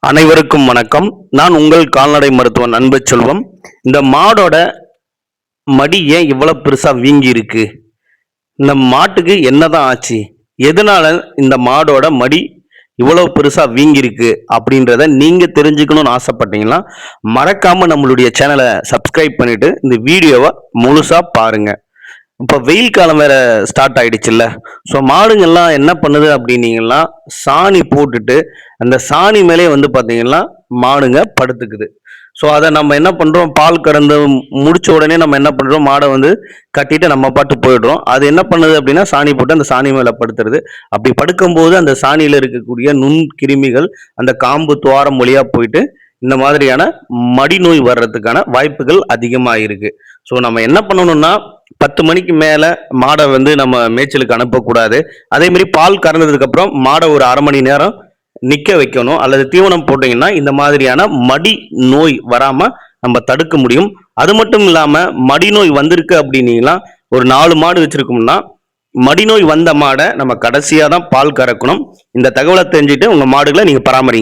அனைவருக்கும் வணக்கம். நான் உங்கள் கால்நடை மருத்துவன் அன்பு செல்வம். இந்த மாடோட மடி ஏன் இவ்வளவு பெருசா வீங்கி இருக்கு? இந்த மாட்டுக்கு என்னதான் ஆச்சு? எதனால இந்த மாடோட மடி இவ்வளவு பெருசா வீங்கி இருக்கு அப்படின்றத நீங்க தெரிஞ்சுக்கணும்னு ஆசைப்பட்டீங்கன்னா மறக்காம நம்மளுடைய சேனலை சப்ஸ்கிரைப் பண்ணிட்டு இந்த வீடியோவை முழுசா பாருங்க. இப்போ வெயில் காலம் வேற ஸ்டார்ட் ஆயிடுச்சுல்ல. ஸோ மாடுங்கள்லாம் என்ன பண்ணுது அப்படின்னீங்கன்னா சாணி போட்டுட்டு அந்த சாணி மேலே வந்து பார்த்தீங்கன்னா மாடுங்க படுத்துக்குது. ஸோ அதை நம்ம என்ன பண்ணுறோம், பால் கறந்து முடிச்ச உடனே நம்ம என்ன பண்ணுறோம், மாடை வந்து கட்டிட்டு நம்ம பாட்டு போயிடுறோம். அது என்ன பண்ணுது அப்படின்னா சாணி போட்டு அந்த சாணி மேலே படுத்துறது. அப்படி படுக்கும்போது அந்த சாணியில் இருக்கக்கூடிய நுண் கிருமிகள் அந்த காம்பு துவாரம் வழியாக போயிட்டு இந்த மாதிரியான மடிநோய் வர்றதுக்கான வாய்ப்புகள் அதிகமாக இருக்கு. ஸோ நம்ம என்ன பண்ணணும்னா 10 மணிக்கு மேலே மாடை வந்து நம்ம மேய்ச்சலுக்கு அனுப்பக்கூடாது. அதே மாதிரி பால் கறந்ததுக்கு அப்புறம் மாடை ஒரு அரை மணி நேரம் நிற்க வைக்கணும். அல்லது தீவனம் போட்டிங்கன்னா இந்த மாதிரியான மடி நோய் வராமல் நம்ம தடுக்க முடியும். அது மட்டும் இல்லாமல் மடிநோய் வந்திருக்கு அப்படின்னீங்கன்னா ஒரு 4 மாடு வச்சிருக்கோம்னா மடிநோய் வந்த மாடை நம்ம கடைசியாக தான் பால் கறக்கணும். இந்த தகவலை தெரிஞ்சுட்டு உங்கள் மாடுகளை நீங்கள் பராமரிங்க.